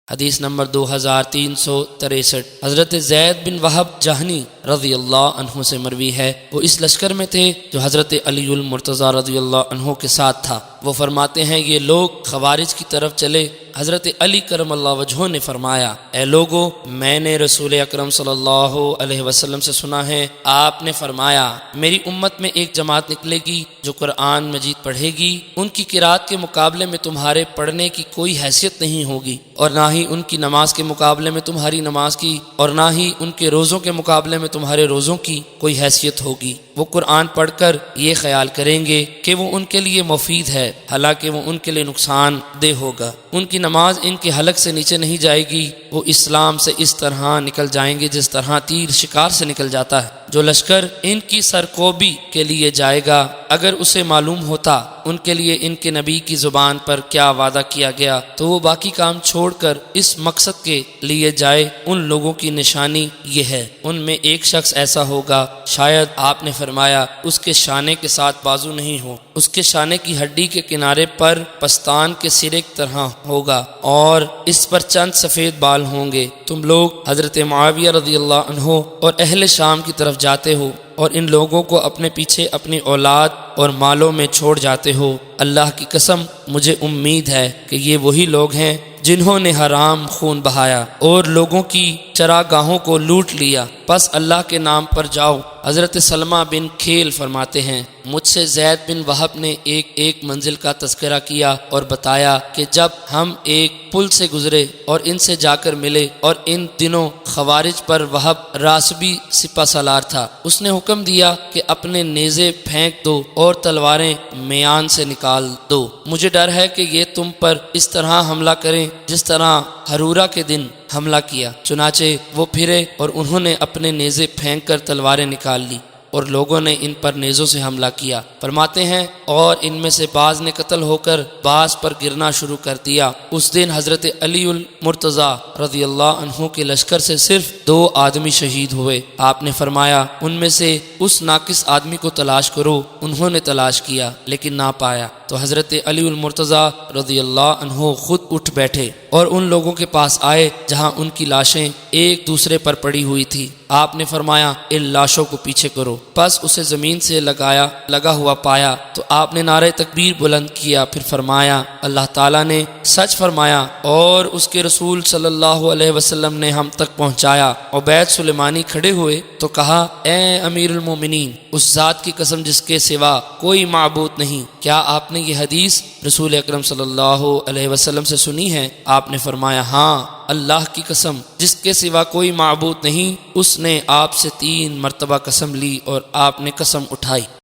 حدیث نمبر 2363۔ حضرت زید بن وہب جہنی رضی اللہ عنہ سے مروی ہے، وہ اس لشکر میں تھے جو حضرت علی المرتضی رضی اللہ عنہ کے ساتھ تھا۔ وہ فرماتے ہیں یہ لوگ خوارج کی طرف چلے۔ حضرت علی کرم اللہ وجہہ نے فرمایا، اے لوگو، میں نے رسول اکرم صلی اللہ علیہ وسلم سے سنا ہے، آپ نے فرمایا میری امت میں ایک جماعت نکلے گی جو قرآن مجید پڑھے گی، ان کی قرات کے مقابلے میں تمہارے پڑھنے کی کوئی حیثیت نہیں ہوگی، اور نہ ہی ان کی نماز کے مقابلے میں تمہاری نماز کی، اور نہ ہی ان کے روزوں کے مقابلے میں تمہارے روزوں کی کوئی حیثیت ہوگی۔ وہ قرآن پڑھ کر یہ خیال کریں گے کہ وہ ان کے لیے مفید ہے، حالانکہ وہ ان کے لیے نقصان دہ ہوگا۔ ان کی نماز ان کے حلق سے نیچے نہیں جائے گی، وہ اسلام سے اس طرح نکل جائیں گے جس طرح تیر شکار سے نکل جاتا ہے۔ جو لشکر ان کی سرکوبی کے لیے جائے گا، اگر اسے معلوم ہوتا ان کے لیے ان کے نبی کی زبان پر کیا وعدہ کیا گیا تو وہ باقی کام چھوڑ کر اس مقصد کے لیے جائے۔ ان لوگوں کی نشانی یہ ہے، ان میں ایک شخص ایسا ہوگا، شاید آپ نے فرمایا اس کے شانے کے ساتھ بازو نہیں ہو، اس کے شانے کی ہڈی کے کنارے پر پستان کے سرے کی طرح ہوگا اور اس پر چند سفید بال ہوں گے۔ تم لوگ حضرت معاویہ رضی اللہ عنہ اور اہل شام کی طرف جاتے ہو اور ان لوگوں کو اپنے پیچھے اپنی اولاد اور مالوں میں چھوڑ جاتے ہو۔ اللہ کی قسم مجھے امید ہے کہ یہ وہی لوگ ہیں جنہوں نے حرام خون بہایا اور لوگوں کی چراگاہوں کو لوٹ لیا، پس اللہ کے نام پر جاؤ۔ حضرت سلمہ بن کھیل فرماتے ہیں، مجھ سے زید بن وہب نے ایک منزل کا تذکرہ کیا اور بتایا کہ جب ہم ایک پل سے گزرے اور ان سے جا کر ملے، اور ان دنوں خوارج پر وہب راسبی سپہ سالار تھا، اس نے حکم دیا کہ اپنے نیزے پھینک دو اور تلواریں میان سے نکال دو، مجھے ڈر ہے کہ یہ تم پر اس طرح حملہ کریں جس طرح ہرورہ کے دن حملہ کیا۔ چنانچہ وہ پھرے اور انہوں نے اپنے نیزے پھینک کر تلواریں نکال لی اور لوگوں نے ان پر نیزوں سے حملہ کیا۔ فرماتے ہیں اور ان میں سے بعض نے قتل ہو کر بعض پر گرنا شروع کر دیا۔ اس دن حضرت علی المرتضی رضی اللہ عنہ کے لشکر سے صرف 2 آدمی شہید ہوئے۔ آپ نے فرمایا ان میں سے اس ناقص آدمی کو تلاش کرو۔ انہوں نے تلاش کیا لیکن نہ پایا، تو حضرت علی المرتضی رضی اللہ عنہ خود اٹھ بیٹھے اور ان لوگوں کے پاس آئے جہاں ان کی لاشیں ایک دوسرے پر پڑی ہوئی تھی۔ آپ نے فرمایا ان لاشوں کو پیچھے کرو، پس اسے زمین سے لگا ہوا پایا تو آپ نے نعرہ تکبیر بلند کیا، پھر فرمایا اللہ تعالیٰ نے سچ فرمایا اور اس کے رسول صلی اللہ علیہ وسلم نے ہم تک پہنچایا۔ عبید سلیمانی کھڑے ہوئے تو کہا، اے امیر المومنین، اس ذات کی قسم جس کے سوا کوئی معبود نہیں، کیا آپ نے یہ حدیث رسول اکرم صلی اللہ علیہ وسلم سے سنی ہے؟ آپ نے فرمایا ہاں، اللہ کی قسم جس کے سوا کوئی معبود نہیں، اس نے آپ سے 3 مرتبہ قسم لی اور آپ نے قسم اٹھائی۔